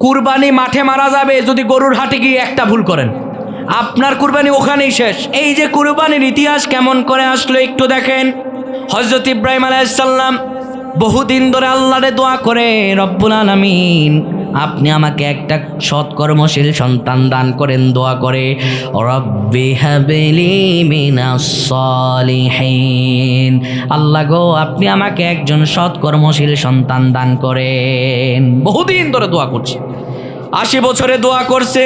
কুরবানি মাঠে মারা যাবে যদি গরুর হাটে গিয়ে একটা ভুল করেন, আপনার কুরবানি ওখানেই শেষ। এই যে কুরবানির ইতিহাস কেমন করে আসলো একটু দেখেন। হযরত ইব্রাহিম আলাইহিস সালাম বহুদিন ধরে আল্লাহরে দোয়া করে, রব্বুল আলামিন আপনি আমাকে একটা সৎকর্মশীল সন্তান দান করেন। দোয়া করে, রব্বি হাবলি মিনাস সালিহিন, আল্লাহ গো আপনি আমাকে একজন সৎকর্মশীল সন্তান দান করেন। বহুদিন ধরে দোয়া করছে, 80 বছরে দোয়া করছে।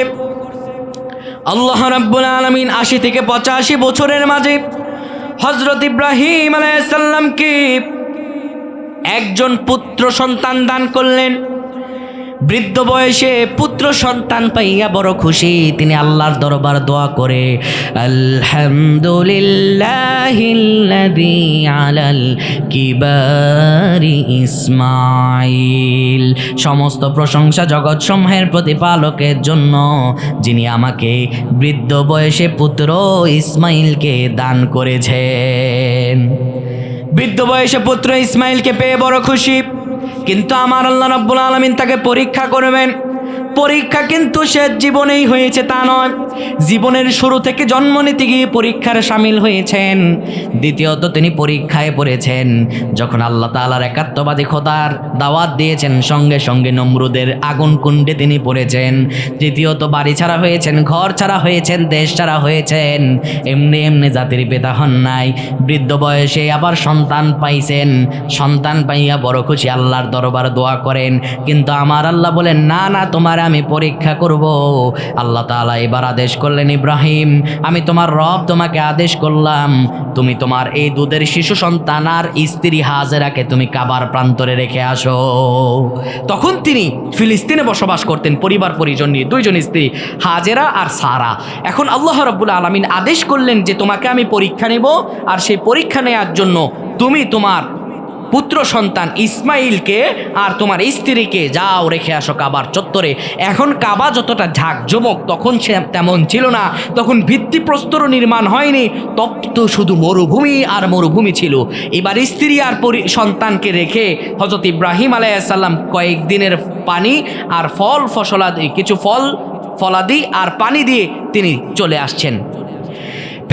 আল্লাহ রাব্বুল আলামিন 80 থেকে 85 বছরের মাঝে হযরত ইব্রাহিম আলাইহিস সালামকে একজন পুত্র সন্তান দান করলেন। বৃদ্ধ বয়সে পুত্র সন্তান পাইয়া বড় খুশি। তিনি আল্লাহর দরবার দোয়া করে, আলহামদুলিল্লাহিল্লাযী আলাল কিবারি ইসমাঈল, সমস্ত প্রশংসা জগৎ সমূহের প্রতিপালকের জন্য, যিনি আমাকে বৃদ্ধ বয়সে পুত্র ইসমাঈলকে দান করেছেন। বৃদ্ধ বয়সে পুত্র ইসমাঈলকে পেয়ে বড় খুশি। কিন্তু আমার আল্লাহ রাব্বুল আলামিন তাকে পরীক্ষা করবেন। পরীক্ষা কিন্তু সে জীবনেই হয়েছে তা নয়, জীবনের শুরু থেকে জন্ম নিতে গিয়ে পরীক্ষার সামিল হয়েছেন। দ্বিতীয়ত তিনি পরীক্ষায় পড়েছেন যখন আল্লাহ তাআলার একাত্মবাদী খোদার দাওয়াত দিয়েছেন, সঙ্গে সঙ্গে নমরুদের আগুন কুণ্ডে তিনি পড়েছেন। তৃতীয়ত বাড়ি ছাড়া হয়েছেন, ঘর ছাড়া হয়েছেন, দেশ ছাড়া হয়েছেন। এমনি এমনি জাতির পিতা হন নাই, বৃদ্ধ বয়সে আবার সন্তান পাইছেন। সন্তান পাইয়া বড় খুশি, আল্লাহর দরবার দোয়া করেন। কিন্তু আমার আল্লাহ বলেন, না না, তোমার আমি পরীক্ষা করব। আল্লাহ তাআলা এবার আদেশ করলেন, ইব্রাহিম আমি তোমার রব তোমাকে আদেশ করলাম, তুমি তোমার এই দুধের শিশু সন্তান আর স্ত্রী হাজেরাকে তুমি কাবার প্রান্তরে রেখে আসো। তখন তিনি ফিলিস্তিনে বসবাস করতেন পরিবার পরিজন নিয়ে, 2 জন স্ত্রী, হাজেরা আর সারা। এখন আল্লাহ রাব্বুল আলামিন আদেশ করলেন যে তোমাকে আমি পরীক্ষা নেব, আর সেই পরীক্ষা নেওয়ার জন্য তুমি তোমার পুত্র সন্তান ইসমাইলকে আর তোমার স্ত্রীকে যাও রেখে আসো কাবার চত্বরে। এখন কাবা যতটা ঝাঁকজমক তখন সে তেমন ছিল না, তখন ভিত্তিপ্রস্তরও নির্মাণ হয়নি, তপ্ত শুধু মরুভূমি আর মরুভূমি ছিল। এবার স্ত্রী আর সন্তানকে রেখে হযরত ইব্রাহিম আলাইহিস সালাম কয়েকদিনের পানি আর ফল ফসলাদি, কিছু ফল ফলাদি আর পানি দিয়ে তিনি চলে আসছেন।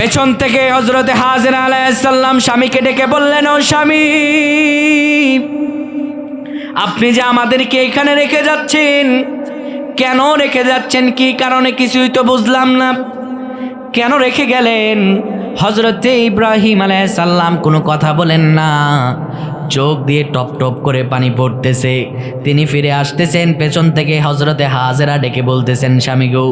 পেছন থেকে হযরতে হাজেরা আলাইহিস সালাম স্বামীকে ডেকে বললেন, ও স্বামী, আপনি যে আমাদেরকে এখানে রেখে যাচ্ছেন, কেন রেখে যাচ্ছেন, কি কারণে কিছুই তো বুঝলাম না, কেন রেখে গেলেন? হযরতে ইব্রাহিম আলাইহিস সালাম কোনো কথা বলেন না, চোখ দিয়ে টপ টপ করে পানি পড়তেছে। তিনি ফিরে আসতেছেন, পেছন থেকে হযরতে হাজেরা ডেকে বলতেছেন, স্বামী গো,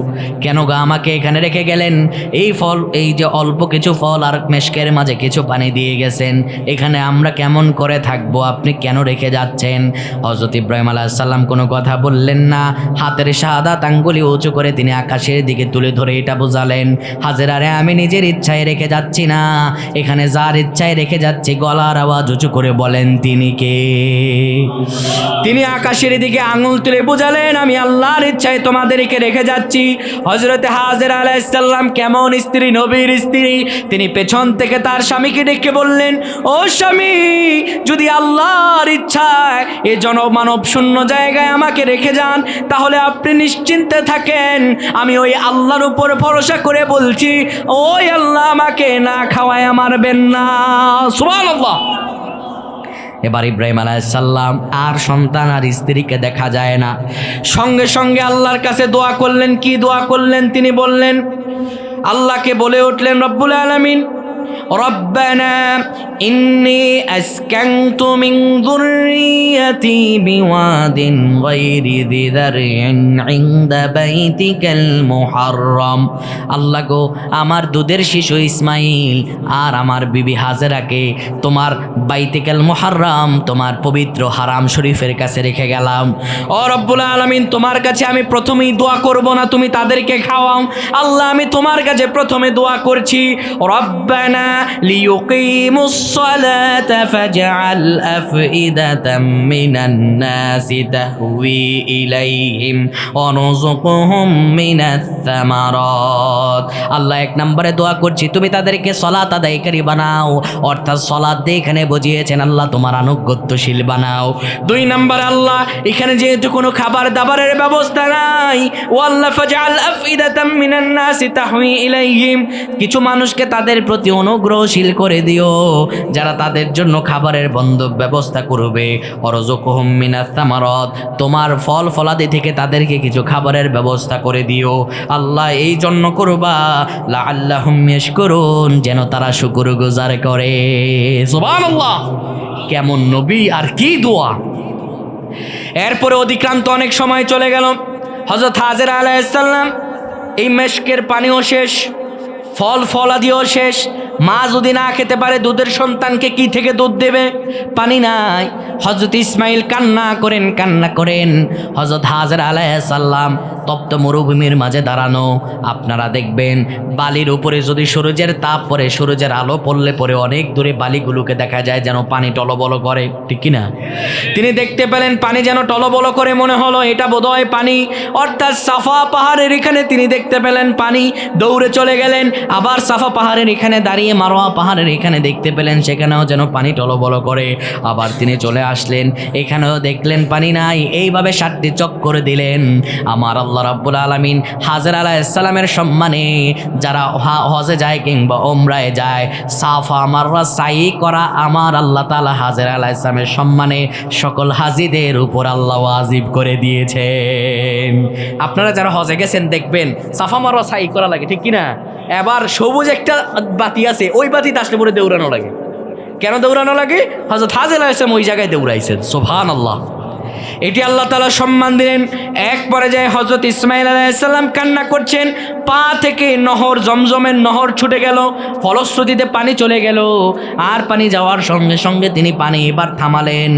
কেন গো আমাকে এখানে রেখে গেলেন? এই ফল, এই যে অল্প কিছু ফল আর মেশকের মাঝে কিছু পানি দিয়ে গেছেন, এখানে আমরা কেমন করে থাকবো, আপনি কেন রেখে যাচ্ছেন? হযরত ইব্রাহিম আলাইহিস সালাম কোনো কথা বললেন না, হাতের শাহাদাত আঙ্গুলি উঁচু করে তিনি আকাশের দিকে তুলে ধরে এটা বোঝালেন, হাজেরারে আমি নিজের ইচ্ছায় রেখে যাচ্ছি না, এখানে যার ইচ্ছায় রেখে যাচ্ছি। গলার আওয়াজ উঁচু করে বলেন, তিনি কে? তিনি আকাশের দিকে আঙুল তুলে বোঝালেন, আমি আল্লাহর ইচ্ছায় তোমাদেরকে রেখে যাচ্ছি। হযরতে হাজেরা আলাইহিস সালাম কেমন স্ত্রী, নবীর স্ত্রী, তিনি পেছন থেকে তার স্বামীকে ডেকে বললেন, ও স্বামী, যদি আল্লাহর ইচ্ছায় এ জনমানব শূন্য জায়গায় আমাকে রেখে যান, তাহলে আপনি নিশ্চিন্তে থাকেন, আমি ওই আল্লাহর উপর ভরসা করে বলছি, ওই আল্লাহ আমাকে না খাওয়ায় মারবেন না। সুবহানাল্লাহ। এবার ইব্রাহিম আলাইহিস সালাম আর সন্তান আর স্ত্রীকে দেখা যায় না, সঙ্গে সঙ্গে আল্লাহর কাছে দোয়া করলেন। কি দোয়া করলেন? তিনি বললেন, আল্লাহকে বলে উঠলেন, রব্বুল আলামিন, রব্বানা ইন্নী আসকানতু মিন যুররিয়াতি বিওয়াদিন গায়রি যি যারইন ইনদা বাইতিকাল মুহাররম। আল্লাহ গো, আমার দুধের শিশু ইসমাইল আর আমার বিবি হাজেরাকে তোমার বাইতিকাল মুহাররম, তোমার পবিত্র হারাম শরীফের কাছে রেখে গেলাম। ও রব্বুল আলামিন, তোমার কাছে আমি প্রথমেই দোয়া করব না, তুমি তাদেরকে খাওয়াও। আল্লাহ, আমি তোমার কাছে প্রথমে দোয়া করছি, রব্বানা না লিয়ুকিমুস সালাতা ফাজআল আফইদাতাম মিনান নাসি তাহওয়ি ইলাইহিম ওয়ারযুকহুম মিনাস সামারাত। আল্লাহ এক নম্বরে দোয়া করছি তুমি তাদেরকে সালাত আদায়কারী বানাও, অর্থাৎ সালাত দিয়ে এখানে বুঝিয়েছেন আল্লাহ তোমার আনুগত্যশীল বানাও। দুই নম্বর আল্লাহ এখানে যেহেতু কোনো খাবার দাবারের ব্যবস্থা নাই, ও আল্লাহ ফাজআল আফইদাতাম মিনান নাসি তাহওয়ি ইলাইহিম, কিছু মানুষকে তাদের প্রতি অনুগ্রহশীল করে দিও যারা তাদের জন্য খাবারের ব্যবস্থা করবে। ওয়ারযুকহুম মিনাস সামারাত, তোমার ফল ফলাদি থেকে তাদেরকে কিছু খাবারের ব্যবস্থা করে দিও। আল্লাহ এই জন্য করবা লাআল্লাহুম ইয়াশকুরুন, যেন তারা শুকরগুজার করে। সুবহানাল্লাহ, কেমন নবী আর কি দোয়া। এরপরে অতিক্রান্ত অনেক সময় চলে গেল। হযরত হাজেরা আলাইহিস সালাম এই মেশকের পানিও শেষ, ফল ফলাদিও শেষ। মা যদি না খেতে পারে দুধের সন্তানকে কি থেকে দুধ দেবে? পানি নাই। হযরত ইসমাইল কান্না করেন। হযরত হাজেরা আলাইহিস সালাম তপ্ত মরুভূমির মাঝে দাঁড়ানো। আপনারা দেখবেন বালির উপরে যদি সূর্যের তাপ পড়ে, সূর্যের আলো পড়লে পরে অনেক দূরে বালিগুলোকে দেখা যায় যেন পানি টলবল করে, ঠিক কিনা? তিনি দেখতে পেলেন পানি যেন টলবল করে, মনে হলো এটা বোধহয় পানি, অর্থাৎ সাফা পাহাড়ের এখানে তিনি দেখতে পেলেন পানি। দৌড়ে চলে গেলেন, আবার সাফা পাহাড়ের এখানে দাঁড়িয়ে মারোয়া পাহাড়ের এখানে দেখতে পেলেন সেখানেও যেন পানি টলবল করে। আবার তিনি চলে আসলেন, এখানেও দেখলেন পানি নাই। এইভাবে 7টি চক্কর দিলেন। আমার আল্লাহ রাব্বুল আলামিন হাজেরা আলাইহিস সালামের সম্মানে যারা হজে যায় কিংবা উমরায় যায়, সাফা মারওয়া সাই করা আমার আল্লাহ তাআলা হাজেরা আলাইহিস সালামের সম্মানে সকল হাজিদের উপর আল্লাহ ওয়াজিব করে দিয়েছেন। আপনারা যারা হজে গেছেন দেখবেন সাফা মারওয়া সাই করা লাগে, ঠিক কিনা? এবার সবুজ একটা বাতি আছে, ওই বাতিতে আসলে পরে দৌড়ানো লাগে। কেন দৌড়ানো লাগে? হযরত হাজেরা আলাইহিস সালাম ওই জায়গায় দৌড়াইছেন। সুবহানাল্লাহ, এটি আল্লাহ তাআলা সম্মান দিলেন। এক পর্যায়ে হযরত ইসমাইল আলাইহিস সালাম কান্না করছেন, পা থেকে নহর, জমজমের নহর ছুটে গেল, ফলশ্রুতিতে পানি চলে গেল। আর পানি যাওয়ার সঙ্গে সঙ্গে তিনি পানি এবার থামালেন।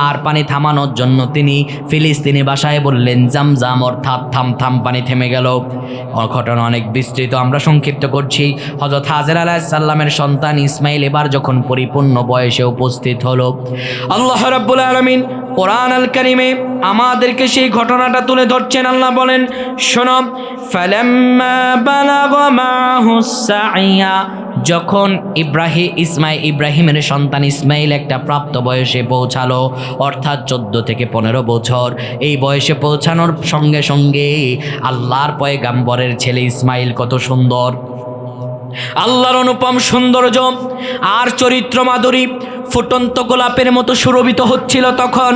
আর পানি থামানোর জন্য তিনি ফিলিস্তিনি ভাষায় বললেন জামজাম, অর্থাৎ থাম থাম, পানি থেমে গেল। ঘটনা অনেক বিস্তৃত, আমরা সংক্ষিপ্ত করছি। হযরত হাজেরা আলাইহিস সালামের সন্তান ইসমাইল এবার যখন পরিপূর্ণ বয়সে উপস্থিত হলো, আল্লাহ রাব্বুল আলামিন কোরআন আল কারিমে আমাদেরকে সেই ঘটনাটা তুলে ধরছেন। আল্লাহ বলেন, শোনো, ফালাম্মা বালাগা মাহুস সাইয়া, যখন ইব্রাহিমের সন্তান ইসমাইল একটা প্রাপ্ত বয়সে পৌঁছালো, অর্থাৎ 14 থেকে 15 বছর, এই বয়সে পৌঁছানোর সঙ্গে সঙ্গে আল্লাহর পয়গাম্বরের ছেলে ইসমাইল কত সুন্দর, আল্লাহর অনুপম সৌন্দর্য আর চরিত্র মাধুরী ফুটন্ত গোলাপের মতো সুরভিত হচ্ছিল তখন।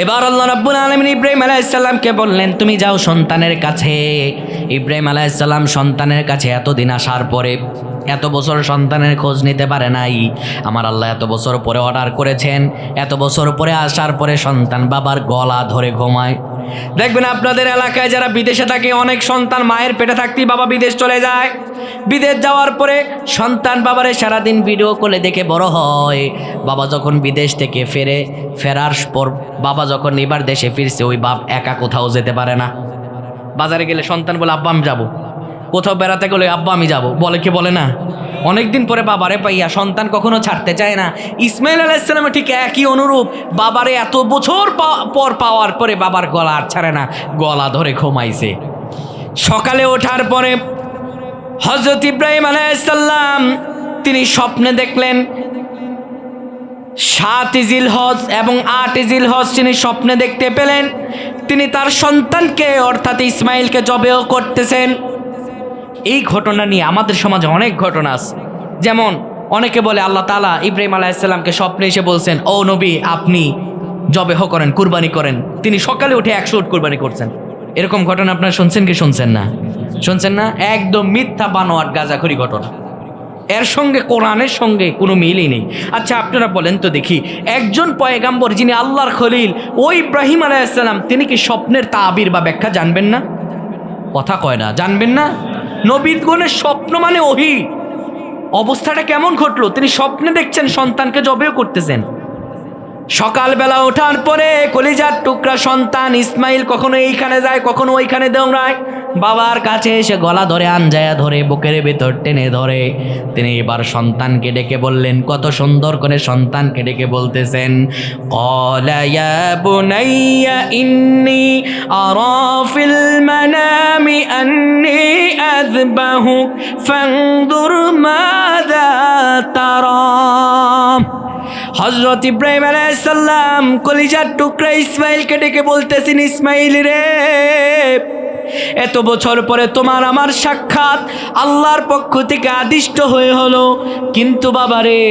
এবার আল্লাহ রাব্বুল আলামিন ইব্রাহিম আলাইহিস সালামকে বললেন, তুমি যাও সন্তানের কাছে। ইব্রাহিম আলাইহিস সালাম সন্তানের কাছে এতদিন আসার পরে, এত বছর সন্তানের খোঁজ নিতে পারে নাই। আমার আল্লাহ এত বছর পরে অর্ডার করেছেন, এত বছর পরে আসার পরে সন্তান বাবার গলা ধরে ঘুমায়। দেখবেন আপনাদের এলাকায় যারা বিদেশে থাকে, অনেক সন্তান মায়ের পেটে থাকতেই বাবা বিদেশ চলে যায়। বিদেশ যাওয়ার পরে সন্তান বাবারে সারাদিন ভিডিও কলে দেখে বড় হয়। বাবা যখন বিদেশ থেকে ফেরার পর বাবা যখন এবার দেশে ফিরছে, ওই বাপ একা কোথাও যেতে পারে না। বাজারে গেলে সন্তান বলে আব্বা আমি যাবো, কোথাও বেড়াতে গেলে আব্বা আমি যাবো, বলে কি বলে না? অনেকদিন পরে বাবারে পাইয়া সন্তান কখনো ছাড়তে চায় না। ইসমাইল আলাইহিস সালামের ঠিক একই অনুরূপ, বাবারে এত বছর পর পাওয়ার পরে বাবার গলা আর ছাড়ে না, গলা ধরে ঘুমাইছে। সকালে ওঠার পরে হযরত ইব্রাহিম আলাইহিস সালাম তিনি স্বপ্নে দেখলেন 7 জিলহজ এবং 8 জিলহজ তিনি স্বপ্নে দেখতে পেলেন তিনি তার সন্তানকে অর্থাৎ ইসমাইলকে জবেহ করতেছেন। এই ঘটনা নিয়ে আমাদের সমাজে অনেক ঘটনা আছে। যেমন অনেকে বলে আল্লাহ তাআলা ইব্রাহিম আলাইহিস সালামকে স্বপ্নে এসে বলছেন, ও নবী আপনি জবেহ করেন, কুরবানি করেন। তিনি সকালে উঠে 100 উট কুরবানি করছেন। এরকম ঘটনা আপনারা শুনছেন কি শুনছেন না? শুনছেন না? একদম মিথ্যা বানোয়াট গাঁজাখুরি ঘটনা, এর সঙ্গে কোরআনের সঙ্গে কোনো মিলই নেই। আচ্ছা আপনারা বলেন তো দেখি, একজন পয়গাম্বর যিনি আল্লাহর খলিল, ওই ইব্রাহিম আলাইহিস সালাম, তিনি কি স্বপ্নের তাবির বা ব্যাখ্যা জানবেন না? কথা কয় না, জানবেন না? নবীগণের স্বপ্ন মানে ওহী। অবস্থাটা কেমন ঘটলো? তিনি স্বপ্নে দেখছেন সন্তানকে জবেহ করতেছেন। সকালবেলা ওঠার পরে কলিজার টুকরা সন্তান ইসমাইল কখনো এইখানে যায়, কখনো ওইখানে দৌড়ায়। বাবার কাছে এসে গলা ধরে আঞ্জায়া ধরে বুকের ভেতর টেনে ধরে তিনি এবার সন্তানকে ডেকে বললেন, কত সুন্দর করে সন্তানকে ডেকে বলতেছেন, ক্বালা ইয়া বুনাইয়া ইন্নী আরা ফিল মানামি আন্নী আযবাহুক ফানজুর মাযা তারা। হযরত ইব্রাহিম আলাইহিস সালাম কলিজার টুকরা ইসমাইলকে ডেকে বলতেছেন, ইসমাইল রে, এত বছর পরে তোমার আমার সাক্ষাৎ আল্লাহর পক্ষ থেকে আদিষ্ট হয়ে হলো, কিন্তু বাবা রে,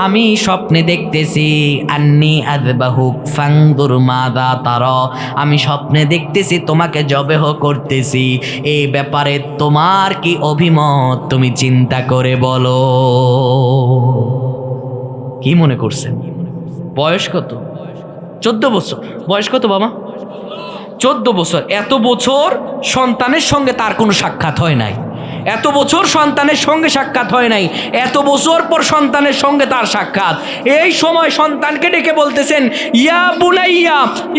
আমি স্বপ্নে দেখতেছি আন্নী আযবাহুক ফানজুর মাযা তারা, আমি স্বপ্নে দেখতেছি তোমাকে জবেহ করতেছি, এই ব্যাপারে তোমার কি অভিমত, তুমি চিন্তা করে বলো। কি মনে করছেন? বয়স কত? 14 বছর। বয়স কত বাবা? 14 বছর। এত বছর সন্তানের সঙ্গে তার কোনো সাক্ষাৎ হয় নাই, এত বছর সন্তানের সঙ্গে সাক্ষাৎ হয় নাই, এত বছর পর সন্তানের সঙ্গে তার সাক্ষাৎ। এই সময় সন্তানকে ডেকে বলতেছেন, ইয়া বুনাইয়া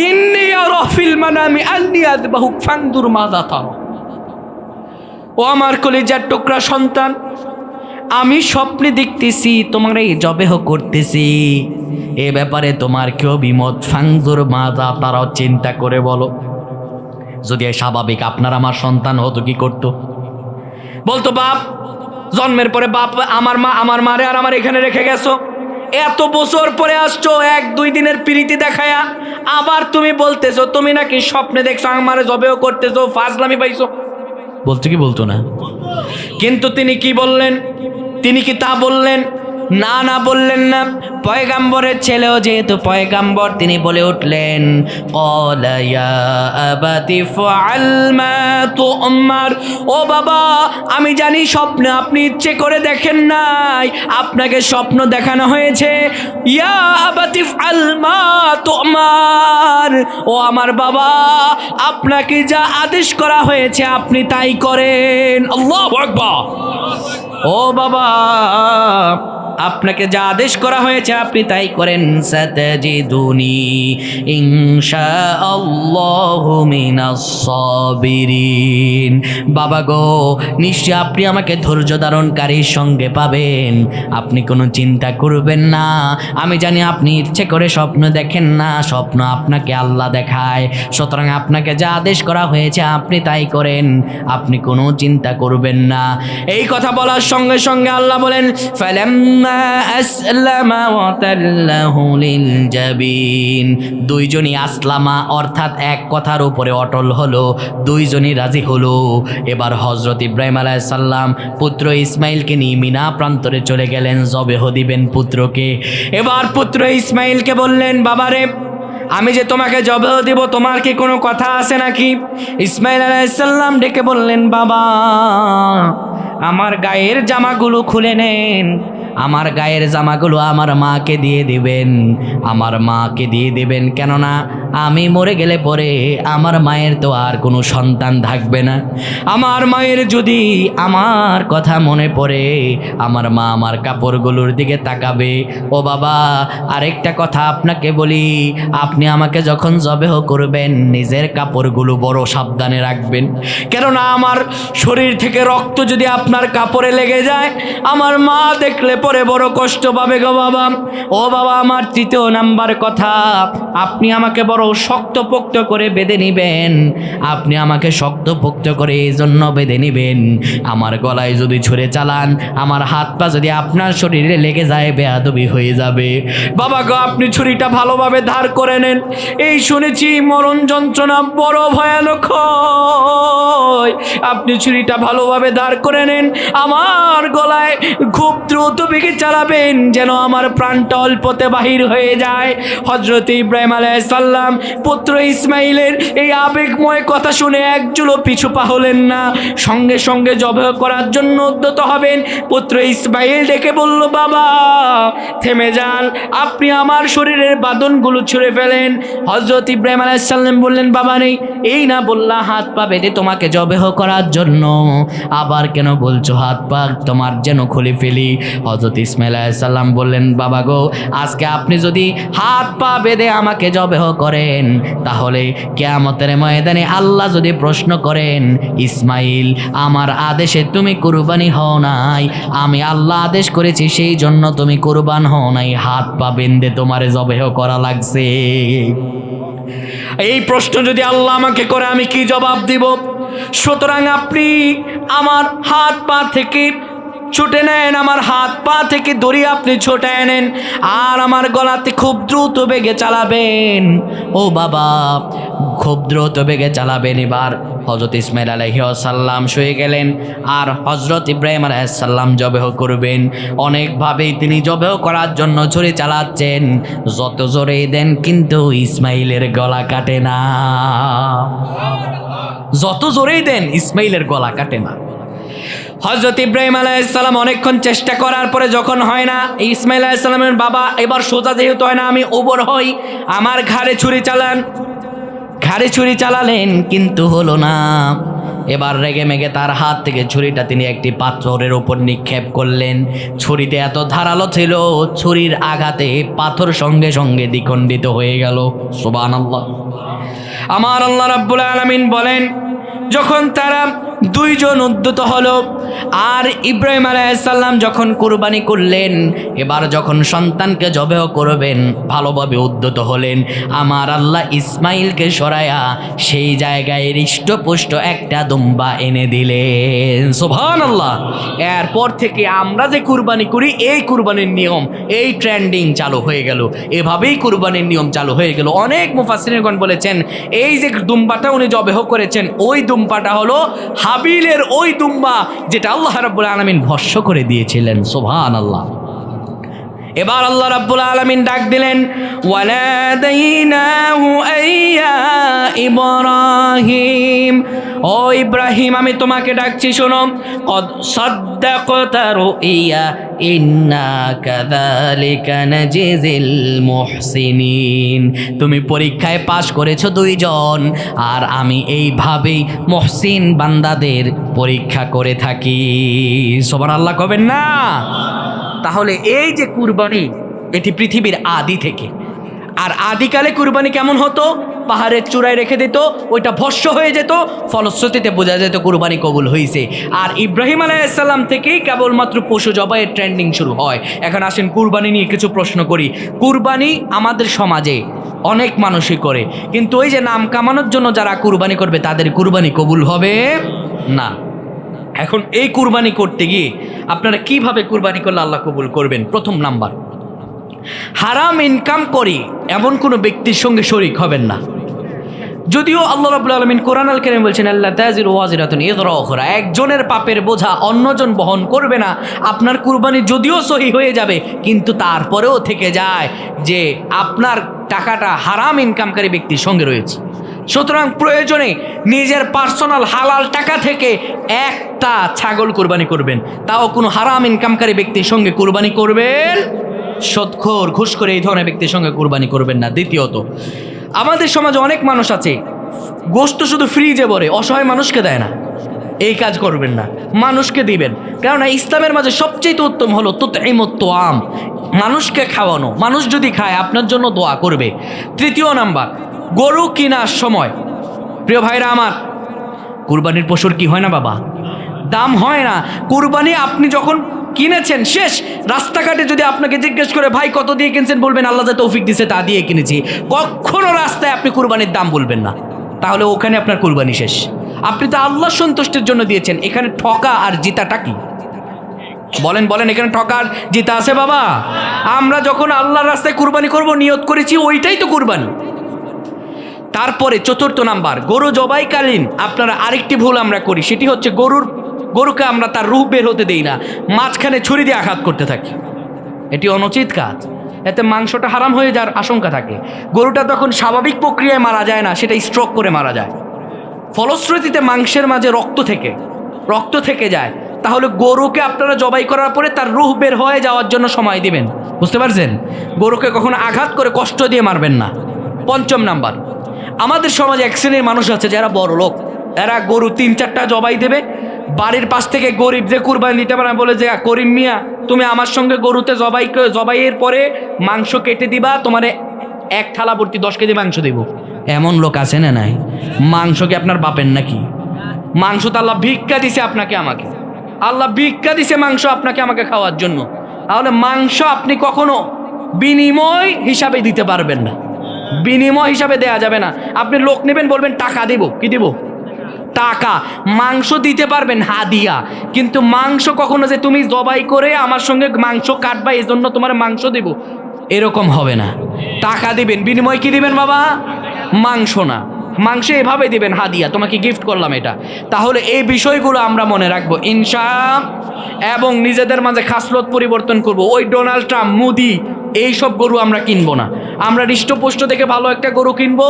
ইন্নী আরা ফিল মানামি আন্নী আযবাহুক ফানজুর মাযা তারা। ও আমার কলিজার টুকরা সন্তান, আমি স্বপ্নে দেখতেছি তোমার এই জবেহ করতেছি, এ ব্যাপারে তোমার কি অভিমত? ফানজুর মাযা তারা, চিন্তা করে বলো। যদি স্বাভাবিক আপনার আমার সন্তান হতো কি করতো? বলতো, বাপ, জন্মের পরে বাপ আমার মারে আর আমার এখানে রেখে গেছো, এত বছর পরে আসছো 1-2 দিনের প্রীতি দেখায়া, আবার তুমি বলতেছো তুমি নাকি স্বপ্নে দেখছো আমারে জবেহ করতেছো, ফাজলামি পাইছো। বলতো কি বলতো না? কিন্তু তিনি কি বললেন? তিনি কি তা বললেন? না, না বললেন না। পয়গাম্বরের ছেলেও যেহেতু পয়গাম্বর, তিনি বলে উঠলেন, ক্বালা ইয়া আবাতি ফাআল মা তু'মার। ও বাবা, আমি জানি স্বপ্নে আপনি ইচ্ছে করে দেখেন নাই, আপনাকে স্বপ্ন দেখানো হয়েছে। ইয়া আবাতি ফাআল মা তু'মার। ও আমার বাবা, আপনাকে যা আদেশ করা হয়েছে আপনি তাই করেন। আল্লাহু আকবার। ও বাবা, আপনাকে যা আদেশ করা হয়েছে আপনি তাই করেন। সাতাজিদুনি ইনশাআল্লাহু মিনাস সাবিরিন। বাবা গো, নিশ্চয় আপনি আমাকে ধৈর্য ধারণকারীর সঙ্গে পাবেন, আপনি কোনো চিন্তা করবেন না। আমি জানি আপনি ইচ্ছে করে স্বপ্ন দেখেন না, স্বপ্ন আপনাকে আল্লাহ দেখায়, সুতরাং আপনাকে যা আদেশ করা হয়েছে আপনি তাই করেন, আপনি কোনো চিন্তা করবেন না। এই কথা বলার সঙ্গে সঙ্গে আল্লাহ বলেন, ফালাম্মা আসলামা ওয়া তাল্লাহু লিল জাবিন। দুইজনই আসলামা অর্থাৎ এক কথার উপরে অটল হলো, দুইজনই রাজি হলো। এবার হযরত ইব্রাহিম আলাইহিস সালাম পুত্র ইসমাইলকে নিয়ে মিনা প্রান্তরে চলে গেলেন, জবেহ দিবেন পুত্রকে। এবার পুত্র ইসমাইলকে বললেন, বাবারে, আমি যে তোমাকে জবেহ দিব, তোমার কি কোনো কথা আছে নাকি? ইসমাইল আলাইহিস সালাম ডেকে বললেন, বাবা, আমার গায়ের জামাগুলো খুলে নেন, আমার গায়ের জামাগুলো আমার মাকে দিয়ে দিবেন, আমার মাকে দিয়ে দিবেন, কেননা আমি মরে গেলে পরে আমার মায়ের তো আর কোনো সন্তান থাকবে না। আমার মায়ের যদি আমার কথা মনে পড়ে, আমার মা আমার কাপড়গুলোর দিকে তাকাবে। ও বাবা, আরেকটা কথা আপনাকে বলি, আপনি আমাকে যখন জবেহ করবেন নিজের কাপড়গুলো বড় সাবধানে রাখবেন, কেননা আমার শরীর থেকে রক্ত যদি আপনার কাপড়ে লেগে যায়, আমার মা দেখলে পরে বড় কষ্ট পাবে গো বাবা। ও বাবা, আমার 3 নাম্বার কথা, আপনি আমাকে বড় শক্তপোক্ত করে বেঁধে নিবেন, আপনি আমাকে শক্তপোক্ত করে এই জন্য বেঁধে নিবেন, আমার গলায় যদি ছুরি চালান, আমার হাত পা যদি আপনার শরীরে লেগে যায়, বেয়াদবি হয়ে যাবে। বাবা গো, আপনি ছুরিটা ভালোভাবে ধার করে নেন, এই শুনেছি মরণ যন্ত্রণা বড় ভয়ানক হয়, আপনি ছুরিটা ভালোভাবে ধার করে নেন, আমার গলায় খুব দ্রুত বেগে চালাবেন, যেন আমার প্রাণটা অল্পতে বাহির হয়ে যায়। হযরত ইব্রাহিম আলাইহিস সালাম পুত্র ইসমাইলের এই আবেগময় কথা শুনে একচুলও পিছু পা হলেন না, সঙ্গে সঙ্গে জবেহ করার জন্য উদ্যত হবেন। পুত্র ইসমাইল ডেকে বলল, বাবা থেমে যান, আপনি আমার শরীরের বাঁধনগুলো ছুঁড়ে ফেলেন। হযরত ইব্রাহিম আলাইহিস সালাম বললেন, বাবা নেই, এই না বললা হাত পা বেঁধে তোমাকে জবেহ করার জন্য, আবার কেন বলছো হাত পা তোমার যেন খুলে ফেলি? হযরত ইসমাঈল আলাইহিস সালাম বললেন, বাবা গো, আজকে আপনি যদি হাত পা বেঁধে আমাকে জবেহ করেন, তাহলে কিয়ামতের ময়দানে আল্লাহ যদি প্রশ্ন করেন, ইসমাঈল আমার আদেশে তুমি কুরবানি হও নাই, আমি আল্লাহ আদেশ করেছি সেই জন্য তুমি কুরবান হও নাই, হাত পা বেঁধে তোমারে জবেহ করা লাগছে। এই প্রশ্ন যদি আল্লাহ আমাকে করে আমি কি জবাব দিব? সুতরাং আপনি আমার হাত পা থেকে ছুটে নেন, আমার হাত পা থেকে দড়ি আপনি ছোটায় নেন, আর আমার গলাতে খুব দ্রুত বেগে চালাবেন। ও বাবা, খুব দ্রুত বেগে চালাবেন। এবার হযরত ইসমাঈল আলাইহিস সালাম শুয়ে গেলেন, আর হযরত ইব্রাহিম আলাইহিস সালাম জবেহ করবেন। অনেকভাবেই তিনি জবেহ করার জন্য ছুরি চালাচ্ছেন, যত জোরেই দেন কিন্তু ইসমাঈলের গলা কাটে না। যত জোরেই দেন ইসমাঈলের গলা কাটে না। হযরত ইব্রাহিম আলাইহিস সালাম অনেকক্ষণ চেষ্টা করার পরে যখন হয় না, ইসমাঈল আলাইহিস সালামের বাবা এবার সোজা যেহেতু হয় না, আমি ওবর হই, আমার ঘাড়ে ছুরি চালান। ঘাড়ে ছুরি চালালেন কিন্তু হলো না। এবার রেগে মেগে তার হাত থেকে ছুরিটা তিনি একটি পাথরের উপর নিক্ষেপ করলেন। ছুরিতে এত ধারালো ছিল, ছুরির আঘাতে পাথর সঙ্গে সঙ্গে দ্বিখণ্ডিত হয়ে গেল। সুবহানাল্লাহ। আমার আল্লাহ রাব্বুল আলামিন বলেন, যখন তারা দুইজন উদ্যত হলো, আর ইব্রাহিম আলাইহিস সালাম যখন কুরবানি করলেন, এবার যখন সন্তানকে জবেহ করবেন ভালোভাবে উদ্যত হলেন, আমার আল্লাহ ইসমাঈলকে সরায়া সেই জায়গায় হৃষ্টপুষ্ট একটা দুম্বা এনে দিলেন। সুবহানাল্লাহ। এরপর থেকে আমরা যে কুরবানি করি, এই কুরবানির নিয়ম, এই ট্রেন্ডিং চালু হয়ে গেল, এভাবেই কুরবানির নিয়ম চালু হয়ে গেল। অনেক মুফাসসিরিনগণ বলেছেন, এই যে দুম্বাটা উনি জবেহ করেছেন, ওই দুম্বাটা হলো হাবিলের ওই দুম্বা যেটা আল্লাহ রাব্বুল আলামিন ভস্ম করে দিয়েছিলেন। সুবহানাল্লাহ। এবার আল্লাহ রাব্বুল আলামিন ডাক দিলেন, ওয়ালাদাইনাহু আইয়া ইব্রাহিম, ও ইব্রাহিম আমি তোমাকে ডাকছি, শোনো। কদ সাদ্দাকতা রুইয়া ইন্না কাযালিকা নাজিজিল মুহসিনিন, তুমি পরীক্ষায় পাশ করেছো দুইজন, আর আমি এইভাবেই মুহসিন বান্দাদের পরীক্ষা করে থাকি। সুবহানাল্লাহ কবেন না? তাহলে এই যে কুরবানি, এটি পৃথিবীর আদি থেকে। আর আদিকালে কুরবানি কেমন হতো? পাহাড়ের চূড়ায় রেখে দিত, ওইটা ভস্ম হয়ে যেত, ফলশ্রুতিতে বোঝা যেত কুরবানি কবুল হয়েছে। আর ইব্রাহিম আলাইহিস সালাম থেকেই কেবলমাত্র পশু জবাইয়ের ট্রেন্ডিং শুরু হয়। এখন আসেন কুরবানি নিয়ে কিছু প্রশ্ন করি। কুরবানি আমাদের সমাজে অনেক মানুষই করে, কিন্তু ওই যে নাম কামানোর জন্য যারা কুরবানি করবে তাদের কুরবানি কবুল হবে না। এখন এই কুরবানি করতে গিয়ে আপনারা কিভাবে কুরবানি করলে আল্লাহ কবুল করবেন? প্রথম নাম্বার, হারাম ইনকাম করি এমন কোনো ব্যক্তির সঙ্গে শরীক হবেন না। যদিও আল্লাহ রাব্বুল আলামিন কোরআন আল কারীমে বলছেন, আল্লাহ তাজিরু ওয়াজিরাতুন ইযরা উখরা, একজনের পাপের বোঝা অন্যজন বহন করবে না। আপনার কুরবানি যদিও সহি হয়ে যাবে, কিন্তু তারপরেও থেকে যায় যে আপনার টাকাটা হারাম ইনকামকারী ব্যক্তির সঙ্গে রয়েছে। সুতরাং প্রয়োজনে নিজের পার্সোনাল হালাল টাকা থেকে একটা ছাগল কুরবানি করবেন, তাও কোনো হারাম ইনকামকারী ব্যক্তির সঙ্গে কুরবানি করবেন। সুদখোর, ঘুষখোর এই ধরনের ব্যক্তির সঙ্গে কুরবানি করবেন না। দ্বিতীয়ত, আমাদের সমাজে অনেক মানুষ আছে গোশত শুধু ফ্রিজে ভরে, অসহায় মানুষকে দেয় না। এই কাজ করবেন না, মানুষকে দিবেন। কেননা ইসলামের মাঝে সবচেয়ে উত্তম হলো তুতঈমুত তুআম, মানুষকে খাওয়ানো। মানুষ যদি খায় আপনার জন্য দোয়া করবে। তৃতীয় নাম্বার, গরু কেনার সময়, প্রিয় ভাইরা আমার, কুরবানির পশুর কি হয় না বাবা, দাম হয় না। কুরবানি আপনি যখন কিনেছেন, শেষ রাস্তাঘাটে যদি আপনাকে জিজ্ঞেস করে ভাই কত দিয়ে কিনছেন, বলবেন আল্লাহ যা তৌফিক দিয়েছে তা দিয়ে কিনেছি। কখনো রাস্তায় আপনি কুরবানির দাম বলবেন না, তাহলে ওখানে আপনার কুরবানি শেষ। আপনি তো আল্লাহ সন্তুষ্টির জন্য দিয়েছেন, এখানে ঠকা আর জিতাটা কি? বলেন বলেন, এখানে ঠকা আর জিতা আছে বাবা? আমরা যখন আল্লাহর রাস্তায় কুরবানি করব নিয়ত করেছি, ওইটাই তো কুরবানি। তারপরে চতুর্থ নাম্বার, গরু জবাইকালীন আপনারা আরেকটি ভুল আমরা করি, সেটি হচ্ছে গরুকে আমরা তার রূহ বের হতে দেই না, মাঝখানে ছুরি দিয়ে আঘাত করতে থাকি। এটি অনুচিত কাজ, এতে মাংসটা হারাম হয়ে যাওয়ার আশঙ্কা থাকে। গরুটা তখন স্বাভাবিক প্রক্রিয়ায় মারা যায় না, সেটা স্ট্রোক করে মারা যায়। ফলশ্রুতিতে মাংসের মাঝে রক্ত থেকে যায়। তাহলে গরুকে আপনারা জবাই করার পরে তার রূহ বের হয়ে যাওয়ার জন্য সময় দিবেন। বুঝতে পারছেন? গরুকে কখনো আঘাত করে কষ্ট দিয়ে মারবেন না। পঞ্চম নাম্বার, আমাদের সমাজে এক শ্রেণীর মানুষ আছে যারা বড় লোক, এরা গরু ৩-৪টা জবাই দেবে, বাড়ির পাশ থেকে গরিব যে কুরবানি দিতে পারে বলে যে করিম মিয়া তুমি আমার সঙ্গে গরুতে জবাইয়ের পরে মাংস কেটে দিবা, তোমারে এক থালা ভর্তি 10 কেজি মাংস দেব। এমন লোক আছে না নাই? মাংস কি আপনার বাপের নাকি? মাংস তো আল্লাহ ভিক্ষা দিছে আপনাকে আমাকে, আল্লাহ ভিক্ষা দিছে মাংস আপনাকে আমাকে খাওয়ার জন্য। তাহলে মাংস আপনি কখনো বিনিময় হিসাবে দিতে পারবেন না, বিনিময় হিসাবে দেয়া যাবে না। আপনি লোক নেবেন, বলবেন টাকা দিব, কি দিব? টাকা। মাংস দিতে পারবেন হাদিয়া, কিন্তু মাংস কখনো যে তুমি জবাই করে আমার সঙ্গে মাংস কাটবা এই জন্য তোমার মাংস দিব, এরকম হবে না। টাকা দিবেন, বিনিময় কি দিবেন বাবা? মাংস না, মাংস এভাবে দিবেন হাদিয়া, তোমাকে গিফট করলাম এটা। তাহলে এই বিষয়গুলো আমরা মনে রাখবো ইনশাআল্লাহ, এবং নিজেদের মাঝে খাসলত পরিবর্তন করব। ওই ডোনাল্ড ট্রাম্প, মোদি, এইসব গরু আমরা কিনবো না। আমরা হৃষ্টপুষ্ট থেকে ভালো একটা গরু কিনবো,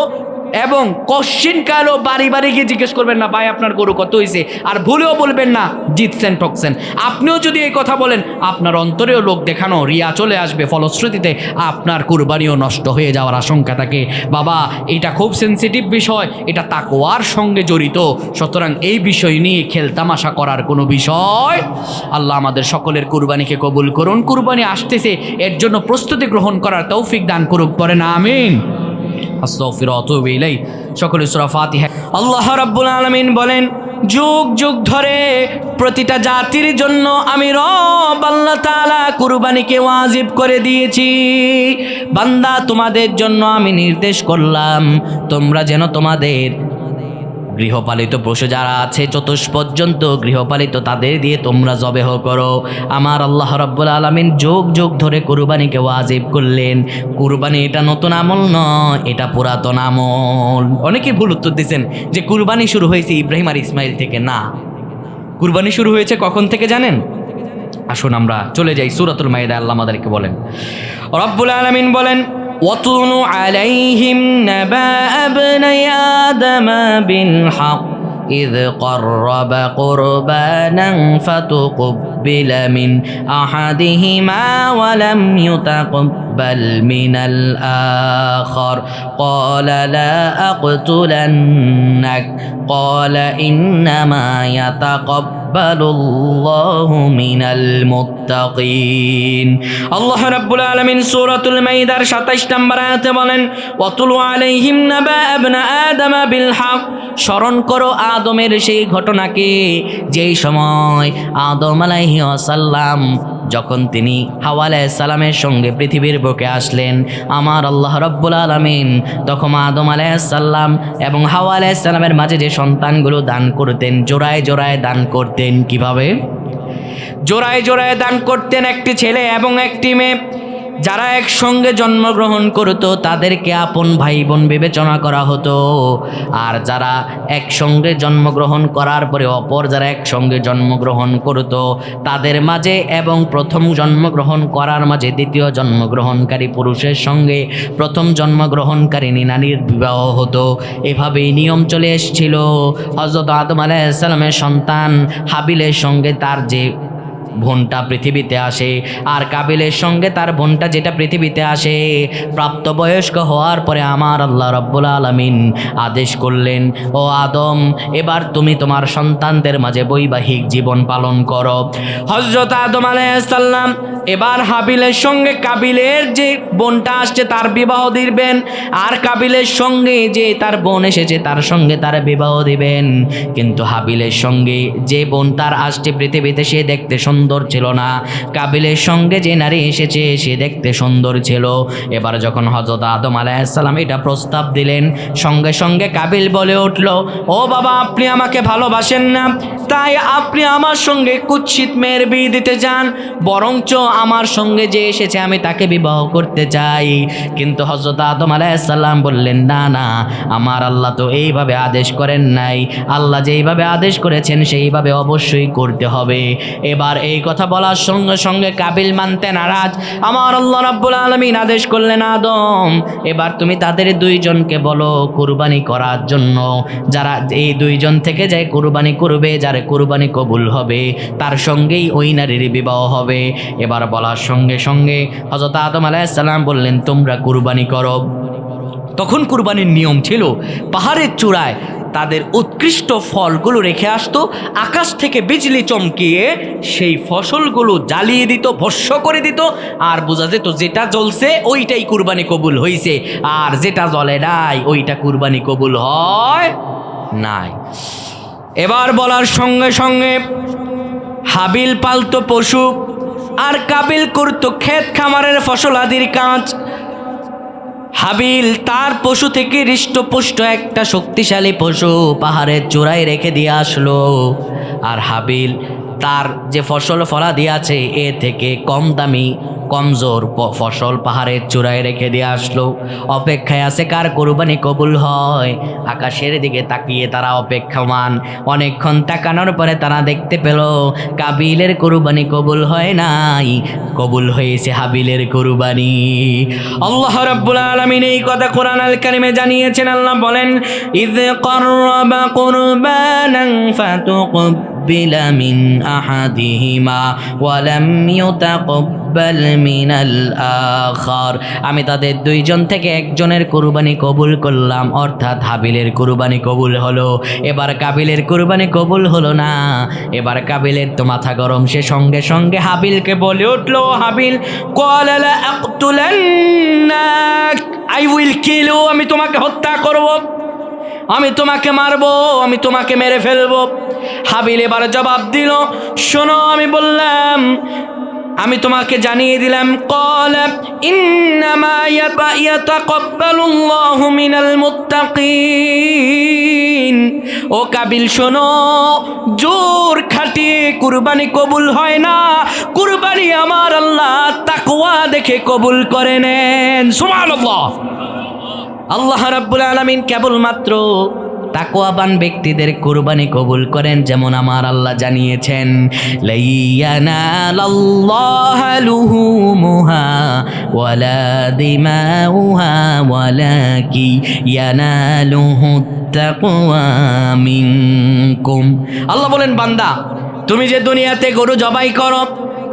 এবং কশ্চিন কালও বাড়ি বাড়ি গিয়ে জিজ্ঞেস করবেন না ভাই আপনার গরু কত হয়েছে, আর ভুলেও বলবেন না জিতছেন ঠকছেন। আপনিও যদি এই কথা বলেন, আপনার অন্তরেও লোক দেখানো রিয়া চলে আসবে, ফলশ্রুতিতে আপনার কুরবানিও নষ্ট হয়ে যাওয়ার আশঙ্কা থাকে। বাবা, এটা খুব সেন্সিটিভ বিষয়, এটা তাকওয়ার সঙ্গে জড়িত। সুতরাং এই বিষয় নিয়ে খেলতামাশা করার কোনো বিষয়। আল্লাহ আমাদের সকলের কুরবানিকে কবুল করুন। কুরবানি আসতেছে, এর জন্য প্রস্তুতি গ্রহণ করার তৌফিক দান করুক, পরে না আমিন। সকলে সূরা ফাতিহা। আল্লাহ রাব্বুল আলামিন বলেন, যুগ যুগ ধরে প্রতিটা জাতির জন্য আমি রব আল্লাহ তাআলা কুরবানিকে ওয়াজিব করে দিয়েছি। বান্দা, তোমাদের জন্য আমি নির্দেশ করলাম, তোমরা যেন তোমাদের গৃহপালিত পশু যারা আছে চতুষ্পর্যন্ত গৃহপালিত, তাদের দিয়ে তোমরা জবেহ করো। আমার আল্লাহ রাব্বুল আলামিন যুগ যুগ ধরে কুরবানিকে ওয়াজিব করলেন। কুরবানি এটা নতুন আমল নয়, এটা পুরাতন আমল। অনেকে ভুল উত্তর দিচ্ছেন যে কুরবানি শুরু হয়েছে ইব্রাহিম আর ইসমাইল থেকে। না, কুরবানি শুরু হয়েছে কখন থেকে জানেন? আসুন আমরা চলে যাই সূরাতুল মাইদা। আল্লাহ আমাদেরকে বলেন, রব্বুল আলামিন বলেন, وَاتْلُ عَلَيْهِمْ نَبَأَ ابْنَيْ آدَمَ بِالْحَقِّ إِذْ قَرَّبَ قُرْبَانًا فَتُقُبِّلَ مِنْ أَحَدِهِمَا وَلَمْ يُتَقَبَّلْ مِنَ الْآخَرِ قَالَ لَا أَقْتُلَنَّكَ قَالَ إِنَّمَا يَتَقَبَّلُ اللَّهُ مِنَ الْمُتَّقِينَ। আল্লাহ রাব্বুল আলামিন সূরাতুল মাইদার 27 নম্বর আয়াতে বলেন, ওয়াতুলু আলাইহিম নাবা ইবনা আদম বিল হক। স্মরণ করো আদমের সেই ঘটনাকে, যেই সময় আদম আলাইহিস সালাম যখন তিনি হাওয়া আলাইহিস সালামের সঙ্গে পৃথিবীর বুকে আসলেন, আমার আল্লাহ রাব্বুল আলামিন তখন আদম আলাইহিস সালাম এবং হাওয়া আলাইহিস সালামের মাঝে যে সন্তানগুলো দান করতেন, জোড়ায় জোড়ায় দান করতেন। কিভাবে? জোড়ায় জোড়ায় দান করতেন, একটি ছেলে এবং একটি মেয়ে। যারা একসঙ্গে জন্মগ্রহণ করতো তাদেরকে আপন ভাই বোন বিবেচনা করা হতো, আর যারা একসঙ্গে জন্মগ্রহণ করার পরে অপর যারা একসঙ্গে জন্মগ্রহণ করতো তাদের মাঝে এবং প্রথম জন্মগ্রহণ করার মাঝে দ্বিতীয় জন্মগ্রহণকারী পুরুষের সঙ্গে প্রথম জন্মগ্রহণকারী নারীর বিবাহ হতো। এভাবেই নিয়ম চলে এসেছিল। হযরত আদম আলাইহিস সালামের সন্তান হাবিলের সঙ্গে তার যে বোনটা পৃথিবীতে আসে, আর কাবিলের সঙ্গে তার বোনটা যেটা পৃথিবীতে আসে, প্রাপ্তবয়স্ক হওয়ার পরে আমার আল্লাহ রাব্বুল আলামিন আদেশ করলেন, ও আদম, এবার তুমি তোমার সন্তানদের মাঝে বৈবাহিক জীবন পালন করো। হযরত আদম আলাইহিস সালাম এবার হাবিলের সঙ্গে কাবিলের যে বোনটা আসছে তার বিবাহ দিবেন, আর কাবিলের সঙ্গে যে তার বোন এসেছে তার সঙ্গে তার বিবাহ দিবেন। কিন্তু হাবিলের সঙ্গে যে বোন তার আসছে পৃথিবীতে সে দেখতে সুন্দর ছিল না, কাবিলের সঙ্গে যে নারী এসেছে সে দেখতে সুন্দর ছিল। এবার যখন হযরত আদম আলাইহিস সালাম এটা প্রস্তাব দিলেন, সঙ্গে সঙ্গে কাবিল বলে উঠল, ও বাবা, আপনি আমাকে ভালোবাসেন না, তাই আপনি আমার সঙ্গে কুৎসিত মেয়ের বিয়ে দিতে চান, বরঞ্চ আমার সঙ্গে যে এসেছে আমি তাকে বিবাহ করতে চাই। কিন্তু হযরত আদম আলাইহিস সালাম বললেন, না না, আমার আল্লাহ তো এইভাবে আদেশ করেন নাই, আল্লাহ যেইভাবে আদেশ করেছেন সেইভাবে অবশ্যই করতে হবে। এবার এই কথা বলার সঙ্গে সঙ্গে কাবিল মানতে নারাজ। আমার আল্লাহ রাব্বুল আলামিন আদেশ করলেন, আদম, এবার তুমি তাদের দুইজনকে বলো কুরবানি করার জন্য। যারা এই দুইজন থেকে যায় কুরবানি করবে, যার কুরবানি কবুল হবে তার সঙ্গেই ওই নারীর বিবাহ হবে। এবার বলার সঙ্গে সঙ্গে হযরত আদম আলাইহিস সালাম বললেন, তোমরা কুরবানি করো। তখন কুরবানির নিয়ম ছিল পাহাড়ের চূড়ায় তাদের উৎকৃষ্ট ফলগুলো রেখে আসতো, আকাশ থেকে বিজলি চমকিয়ে সেই ফসলগুলো জ্বালিয়ে দিত, ভস্ম করে দিত, আর বোঝা যেত যেটা জ্বলছে ওইটাই কুরবানি কবুল হয়েছে, আর যেটা জ্বলে নাই ওইটা কুরবানি কবুল হয় নাই। এবার বলার সঙ্গে সঙ্গে হাবিল পালতো পশু আর কাবিল করতো ক্ষেত খামারের ফসল আদির কাজ। হাবিল তার পশু থেকে হৃষ্টপুষ্ট একটা শক্তিশালী পশু পাহাড়ের চূড়ায় রেখে দিয়ে আসলো, আর হাবিল তার যে ফসল ফলাদি আছে এ থেকে কম দামি কমজোর ফসল পাহাড়ের চূড়ায় রেখে দিয়ে আসলো। অপেক্ষায় আছে কার কুরবানি কবুল হয়। আকাশের দিকে তাকিয়ে তারা অপেক্ষমান। অনেকক্ষণ তাকানোর পরে তারা দেখতে পেল কাবিলের কুরবানি কবুল হয় নাই, কবুল হয়েছে হাবিলের কুরবানি। আল্লাহ রাব্বুল আলামিন এই কথা কোরআন আল কারিমে জানিয়েছেন। আল্লাহ বলেন, ইয ক্বাররাবা কুরবানান ফাতুকবিলা মিন আহাদিহিমা ওয়া লাম ইউতাকাব্বাল মিনাল আখার। আমি তাদের দুইজন থেকে একজনের কুরবানি কবুল করলাম, অর্থাৎ হাবিলের কুরবানি কবুল হলো। এবার কাবিলের কুরবানি কবুল হলো না। এবার কাবিলের তো মাথা গরম, সে সঙ্গে সঙ্গে হাবিলকে বলে উঠলো, হাবিল ক্বালা লা আকতুলান্নাক, আই উইল কিল ইউ, আমি তোমাকে হত্যা করব, আমি তোমাকে মারবো, আমি তোমাকে মেরে ফেলবো। হাবিল এবার জবাব দিল, শোনো আমি বললাম, আমি তোমাকে জানিয়ে দিলাম, ক্বালা ইন্নামা ইয়াতাকাব্বালুল্লাহু মিনাল মুত্তাকিন। ও কাবিল শোনো, জোর খাটিয়ে কুরবানি কবুল হয় না, কুরবানি আমার আল্লাহ তাকওয়া দেখে কবুল করে নেন। সুবহানাল্লাহ। আল্লাহ রাব্বুল আলামিন কেবলমাত্র তাকওয়াবান ব্যক্তিদের কুরবানি কবুল করেন, যেমন আমার আল্লাহ জানিয়েছেন, লাইয়ানালাল্লাহু লুহুমুহা ওয়ালা দিমাউহা ওয়ালাকি ইয়ানালুহুত তাকওয়া মিনকুম। আল্লাহ বলেন, বান্দা তুমি যে দুনিয়াতে গরু জবাই করো,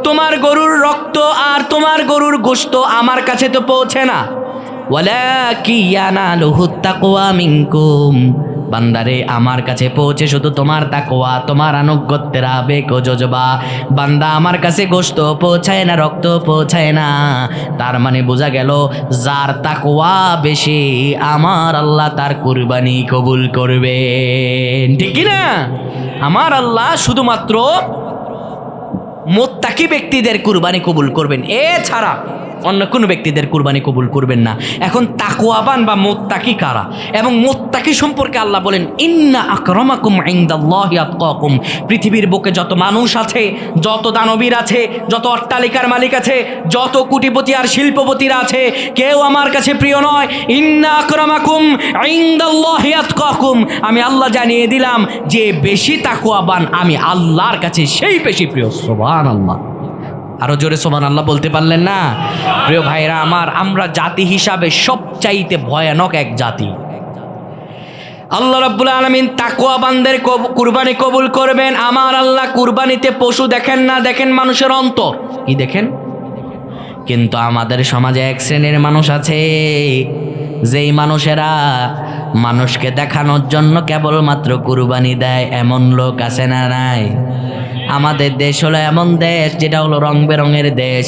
তোমার গরুর রক্ত আর তোমার গরুর গোশত আমার কাছে তো পৌঁছে না। ওয়ালাকি ইয়ানালুহুত তাকওয়া মিনকুম, বান্দারে আমার কাছে পৌঁছে শুধু তোমার তাকওয়া, তোমার আনুগত্যের আবেগ ও জজবা। বান্দা আমার কাছে গোশত পৌঁছায় না, রক্ত পৌঁছায় না, তার মানে বোঝা গেল যার তাকওয়া বেশি আমার আল্লাহ তার কুরবানি কবুল করবেন, ঠিক কি না? আমার আল্লাহ শুধুমাত্র মুত্তাকি ব্যক্তিদের কুরবানি কবুল করবেন, এছাড়া অন্য কোনো ব্যক্তিদের কুরবানি কবুল করবেন না। এখন তাকওয়াবান বা মুত্তাকি কারা, এবং মুত্তাকি সম্পর্কে আল্লাহ বলেন, ইন্না আকরামাকুম ইনদাল্লাহি আতকাকুম। পৃথিবীর বুকে যত মানুষ আছে, যত দানবীর আছে, যত অট্টালিকার মালিক আছে, যত কোটিপতি আর শিল্পপতিরা আছে, কেউ আমার কাছে প্রিয় নয়। ইন্না আকরামাকুম ইনদাল্লাহি আতকাকুম, আমি আল্লাহ জানিয়ে দিলাম যে বেশি তাকওয়াবান আমি আল্লাহর কাছে সেই বেশি প্রিয়। সুবহানাল্লাহ। আরো জোরে সুবহানাল্লাহ বলতে পারলেন না? প্রিয় ভাইরা আমার, আমরা জাতি হিসাবে সবচাইতে ভয়ানক এক জাতি। আল্লাহ রাব্বুল আলামিন তাকওয়াবানদের কুরবানি কবুল করবেন। আমার আল্লাহ কুরবানিতে পশু দেখেন না, দেখেন মানুষের অন্তর। কি দেখেন? কিন্তু আমাদের সমাজে এক শ্রেণীর মানুষ আছে, যেই মানুষেরা মানুষকে দেখানোর জন্য কেবলমাত্র কুরবানি দেয়, এমন লোক আছে না নাই? আমাদের দেশ হলো এমন দেশ যেটা হলো রং বেরঙের দেশ।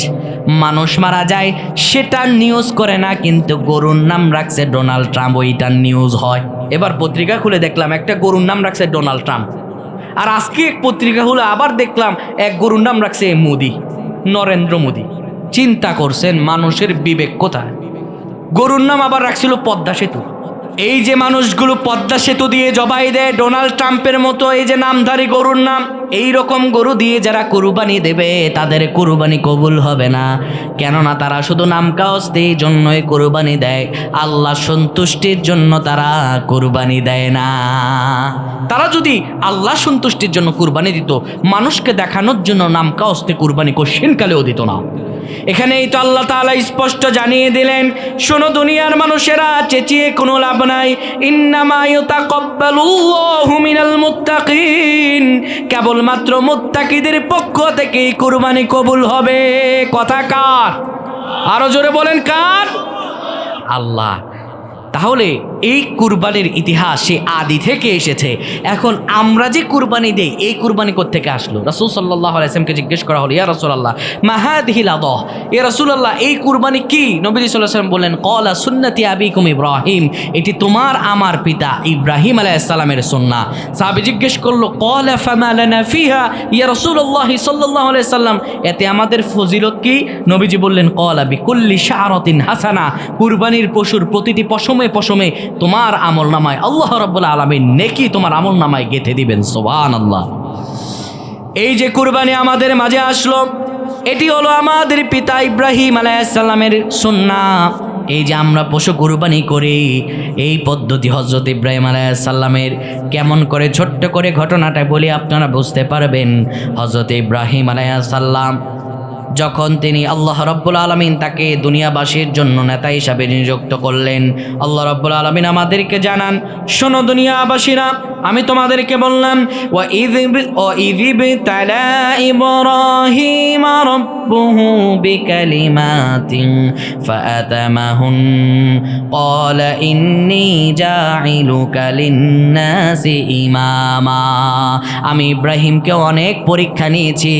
মানুষ মারা যায় সেটা নিউজ করে না, কিন্তু গরুর নাম রাখছে ডোনাল্ড ট্রাম্প, ওইটার নিউজ হয়। এবার পত্রিকা খুলে দেখলাম একটা গরুর নাম রাখছে ডোনাল্ড ট্রাম্প, আর আজকে এক পত্রিকা খুলে আবার দেখলাম এক গরুর নাম রাখছে মোদি, নরেন্দ্র মোদি। চিন্তা করছেন মানুষের বিবেক কোথায়? গরুর নাম আবার রাখছিল পদ্মা সেতু। এই যে মানুষগুলো পদ্মা সেতু দিয়ে জবাই দেয় ডোনাল্ড ট্রাম্পের মতো এই যে নামধারী গরুর নাম, এই রকম গরু দিয়ে যারা কুরবানি দেবে তাদের কুরবানি কবুল হবে না। কেননা তারা শুধু নাম কাওয়াজের জন্যই কুরবানি দেয়, আল্লাহ সন্তুষ্টির জন্য তারা কুরবানি দেয় না। তারা যদি আল্লাহ সন্তুষ্টির জন্য কুরবানি দিত, মানুষকে দেখানোর জন্য নাম কাওয়াজে কুরবানি কোশ্চেন কালেও দিত না। এখানেই তো আল্লাহ তাআলা স্পষ্ট জানিয়ে দিলেন, শোনো দুনিয়ার মানুষেরা, চেঁচিয়ে কোনো লাভ নাই। ইন্নামা ইউতাকাব্বালুল্লাহু মিনাল মুত্তাকিন, কেবলমাত্র মুত্তাকিদের পক্ষ থেকেই কুরবানি কবুল হবে। কথা কার? আরো জোরে বলেন কার? আল্লাহ। তাহলে এই কুরবানির ইতিহাস সে আদি থেকে এসেছে। এখন আমরা যে কুরবানি দেই, এই কুরবানি কোত্থেকে আসলো? রাসূল সাল্লাল্লাহু আলাইহি ওয়াসাল্লামকে জিজ্ঞেস করা হলো, ইয়া রাসূলুল্লাহ মা হাদিহিল আদাহ, ইয়া রাসূলুল্লাহ এই কুরবানি কি? নবী সাল্লাল্লাহু আলাইহি ওয়াসাল্লাম বললেন, ক্বালা সুন্নতি আবিকুম ইব্রাহিম, এটি তোমার আমার পিতা ইব্রাহিম আলাইহিস সালামের সুন্নাহ। সাহাবী জিজ্ঞেস করলো, ক্বালা ফামা লানা ফিহা ইয়া রাসূলুল্লাহ সাল্লাল্লাহু আলাইহি ওয়াসাল্লাম, এতে আমাদের ফজিলত কি? নবীজি বললেন, ক্বালা বিকুল্লি শাআরাতিন হাসানা, কুরবানির পশুর প্রতিটি পশমে পশমে তোমার আমলনামায় আল্লাহ রাব্বুল আলামিন নেকি তোমার আমলনামায় গেঁথে দিবেন। সুবহানাল্লাহ। এই যে কুরবানি আমাদের মাঝে আসলো, এটি হলো আমাদের পিতা ইব্রাহিম আলাইহিস সালামের সুন্নাহ। এই যে আমরা পশু কুরবানি করি, এই পদ্ধতি হযরত ইব্রাহিম আলাইহিস সালামের। কেমন করে ছোট্ট করে ঘটনাটা বলি আপনারা বুঝতে পারবেন। হযরত ইব্রাহিম আলাইহিস সালাম যখন তিনি আল্লাহ রাব্বুল আলামিন তাকে দুনিয়াবাসীর জন্য নেতা হিসাবে নিযুক্ত করলেন, আল্লাহ রাব্বুল আলামিন আমাদেরকে জানান, শোনো দুনিয়াবাসীরা, আমি তোমাদেরকে বললাম, ওয়া ইয বিতালা ইব্রাহিম রাব্বুহু বিকালিমাতিন ফাআতামাহুন ক্বালা ইন্নী জাইলুকা লিন্নাসি ইমামা। আমি ইব্রাহিমকে অনেক পরীক্ষা নিয়েছি,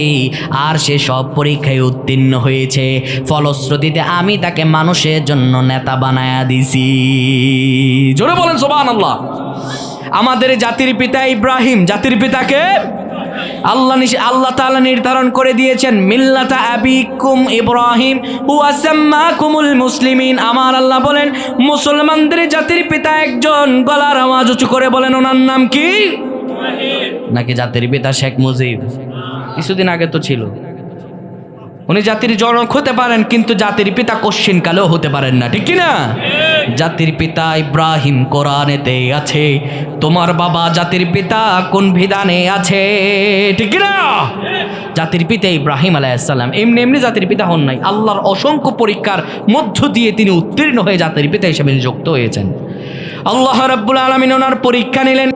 আর সে সব পরীক্ষায় উত্তীর্ণ হয়েছে। ফলশ্রুতিতে আমি তাকে মানুষের জন্য নেতা বানায়া দিছি। জোরে বলেন সুবহানাল্লাহ। আমাদের জাতির পিতা ইব্রাহিম, জাতির পিতাকে আল্লাহ তাআলা নির্ধারণ করে দিয়েছেন, মিল্লাতা আবিকুম ইব্রাহিম হুয়া সাম্মাকুমুল মুসলিমিন। আমার আল্লাহ বলেন, মুসলমানদের জাতির পিতা একজন। গলার আওয়াজ উঁচু করে বলেন, ওনার নাম কি? নাকি জাতির পিতা শেখ মুজিব? কিছুদিন আগে তো ছিল। উনি জাতির জনক হতে পারেন, কিন্তু জাতির পিতা কোশ্চিন কালেও হতে পারেন না, ঠিক কিনা? জাতির পিতা ইব্রাহিম কোরআনেতে আছে, তোমার বাবা জাতির পিতা কোন বিধানে আছে, ঠিক কিনা? জাতির পিতা ইব্রাহিম আলাইহিস সালাম এমনি এমনি জাতির পিতা হন নাই। আল্লাহর অসংখ্য পরীক্ষার মধ্য দিয়ে তিনি উত্তীর্ণ হয়ে জাতির পিতা হিসেবে নিযুক্ত হয়েছেন। আল্লাহ রাব্বুল আলামিন ওনার পরীক্ষা নিলেন।